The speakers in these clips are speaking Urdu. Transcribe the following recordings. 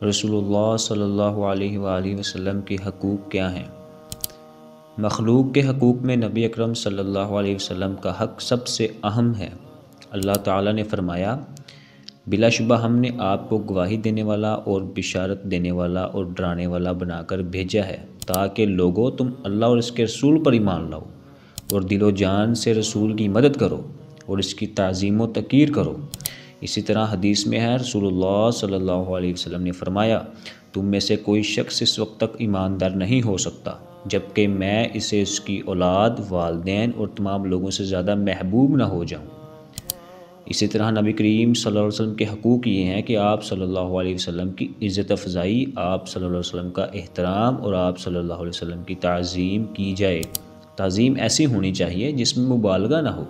رسول اللہ صلی اللہ علیہ وآلہ وسلم کے حقوق کیا ہیں؟ مخلوق کے حقوق میں نبی اکرم صلی اللہ علیہ وسلم کا حق سب سے اہم ہے۔ اللہ تعالیٰ نے فرمایا، بلا شبہ ہم نے آپ کو گواہی دینے والا اور بشارت دینے والا اور ڈرانے والا بنا کر بھیجا ہے تاکہ لوگوں تم اللہ اور اس کے رسول پر ایمان لاؤ اور دل و جان سے رسول کی مدد کرو اور اس کی تعظیم و تقریر کرو۔ اسی طرح حدیث میں ہے، رسول اللہ صلی اللہ علیہ وسلم نے فرمایا، تم میں سے کوئی شخص اس وقت تک ایماندار نہیں ہو سکتا جبکہ میں اسے اس کی اولاد، والدین اور تمام لوگوں سے زیادہ محبوب نہ ہو جاؤں۔ اسی طرح نبی کریم صلی اللہ علیہ وسلم کے حقوق یہ ہیں کہ آپ صلی اللہ علیہ وسلم کی عزت افزائی، آپ صلی اللہ علیہ وسلم کا احترام اور آپ صلی اللہ علیہ وسلم کی تعظیم کی جائے۔ تعظیم ایسی ہونی چاہیے جس میں مبالغہ نہ ہو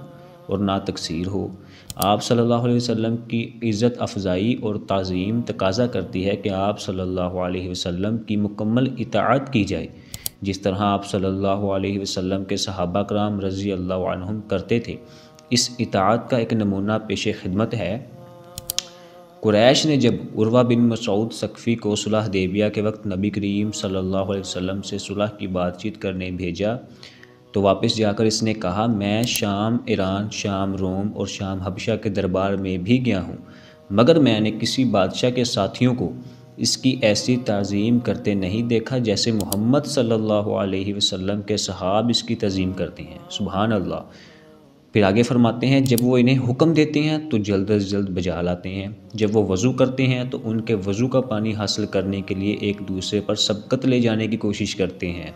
اور نہ تقصیر ہو۔ آپ صلی اللہ علیہ وسلم کی عزت افزائی اور تعظیم تقاضا کرتی ہے کہ آپ صلی اللہ علیہ وسلم کی مکمل اطاعت کی جائے، جس طرح آپ صلی اللہ علیہ وسلم کے صحابہ کرام رضی اللہ عنہم کرتے تھے۔ اس اطاعت کا ایک نمونہ پیش خدمت ہے۔ قریش نے جب عروہ بن مسعود ثقفی کو صلح حدیبیہ کے وقت نبی کریم صلی اللہ علیہ وسلم سے صلح کی بات چیت کرنے بھیجا تو واپس جا کر اس نے کہا، میں شام، ایران، شام، روم اور شام حبشہ کے دربار میں بھی گیا ہوں، مگر میں نے کسی بادشاہ کے ساتھیوں کو اس کی ایسی تعظیم کرتے نہیں دیکھا جیسے محمد صلی اللہ علیہ وسلم کے صحاب اس کی تعظیم کرتے ہیں۔ سبحان اللہ۔ پھر آگے فرماتے ہیں، جب وہ انہیں حکم دیتے ہیں تو جلد از جلد بجا لاتے ہیں، جب وہ وضو کرتے ہیں تو ان کے وضو کا پانی حاصل کرنے کے لیے ایک دوسرے پر سبقت لے جانے کی کوشش کرتے ہیں،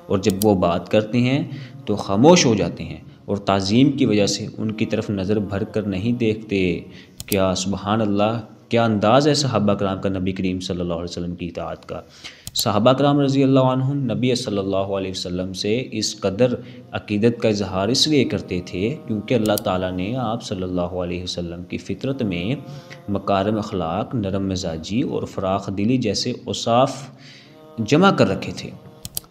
اور جب وہ بات کرتے ہیں تو خاموش ہو جاتے ہیں اور تعظیم کی وجہ سے ان کی طرف نظر بھر کر نہیں دیکھتے۔ کیا سبحان اللہ، کیا انداز ہے صحابہ کرام کا نبی کریم صلی اللہ علیہ وسلم کی اطاعت کا۔ صحابہ کرام رضی اللہ عنہم نبی صلی اللہ علیہ وسلم سے اس قدر عقیدت کا اظہار اس لیے کرتے تھے کیونکہ اللہ تعالیٰ نے آپ صلی اللہ علیہ وسلم کی فطرت میں مکارم اخلاق، نرم مزاجی اور فراخ دلی جیسے اوصاف جمع کر رکھے تھے۔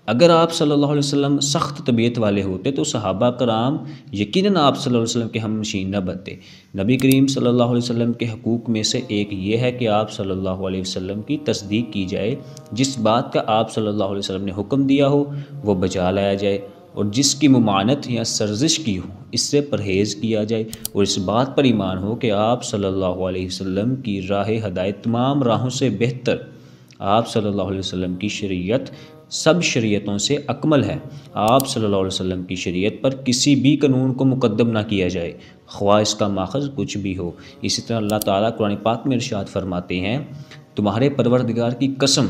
اگر آپ صلی اللہ علیہ وسلم سخت طبیعت والے ہوتے تو صحابہ کرام یقیناً آپ صلی اللہ علیہ وسلم کے ہم نشین نہ بنتے۔ نبی کریم صلی اللہ علیہ وسلم کے حقوق میں سے ایک یہ ہے کہ آپ صلی اللہ علیہ وسلم کی تصدیق کی جائے، جس بات کا آپ صلی اللہ علیہ وسلم نے حکم دیا ہو وہ بجا لایا جائے، اور جس کی ممانعت یا سرزش کی ہو اس سے پرہیز کیا جائے، اور اس بات پر ایمان ہو کہ آپ صلی اللہ علیہ وسلم کی راہ ہدایت تمام راہوں سے بہتر، آپ صلی اللہ علیہ وسلم کی شریعت سب شریعتوں سے اکمل ہے، آپ صلی اللہ علیہ وسلم کی شریعت پر کسی بھی قانون کو مقدم نہ کیا جائے، خواہ اس کا ماخذ کچھ بھی ہو۔ اسی طرح اللہ تعالیٰ قرآن پاک میں ارشاد فرماتے ہیں، تمہارے پروردگار کی قسم،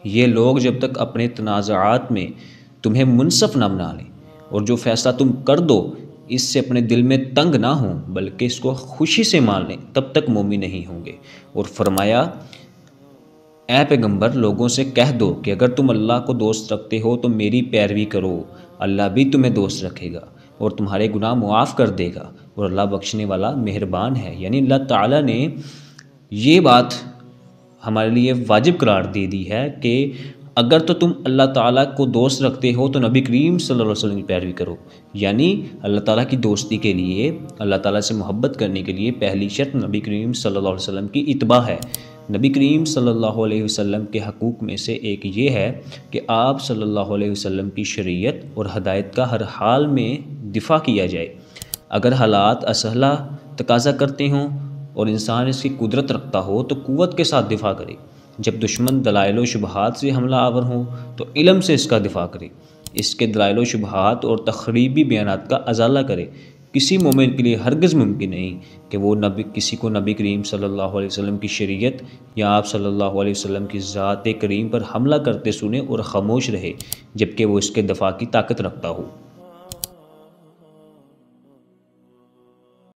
یہ لوگ جب تک اپنے تنازعات میں تمہیں منصف نہ بنا لیں اور جو فیصلہ تم کر دو اس سے اپنے دل میں تنگ نہ ہوں بلکہ اس کو خوشی سے مان لیں، تب تک مومن نہیں ہوں گے۔ اور فرمایا، اے پیغمبر، لوگوں سے کہہ دو کہ اگر تم اللہ کو دوست رکھتے ہو تو میری پیروی کرو، اللہ بھی تمہیں دوست رکھے گا اور تمہارے گناہ معاف کر دے گا، اور اللہ بخشنے والا مہربان ہے۔ یعنی اللہ تعالیٰ نے یہ بات ہمارے لیے واجب قرار دے دی ہے کہ اگر تو تم اللہ تعالیٰ کو دوست رکھتے ہو تو نبی کریم صلی اللہ علیہ وسلم کی پیروی کرو۔ یعنی اللہ تعالیٰ کی دوستی کے لیے، اللہ تعالیٰ سے محبت کرنے کے لیے پہلی شرط نبی کریم صلی اللہ علیہ وسلم کی اتباع ہے۔ نبی کریم صلی اللہ علیہ وسلم کے حقوق میں سے ایک یہ ہے کہ آپ صلی اللہ علیہ وسلم کی شریعت اور ہدایت کا ہر حال میں دفاع کیا جائے۔ اگر حالات اسلحہ تقاضا کرتے ہوں اور انسان اس کی قدرت رکھتا ہو تو قوت کے ساتھ دفاع کرے، جب دشمن دلائل و شبہات سے حملہ آور ہوں تو علم سے اس کا دفاع کرے، اس کے دلائل و شبہات اور تخریبی بیانات کا ازالہ کرے۔ کسی مومن کے لیے ہرگز ممکن نہیں کہ وہ کسی کو نبی کریم صلی اللہ علیہ وسلم کی شریعت یا آپ صلی اللہ علیہ وسلم کی ذات کریم پر حملہ کرتے سنے اور خاموش رہے جبکہ وہ اس کے دفاع کی طاقت رکھتا ہو۔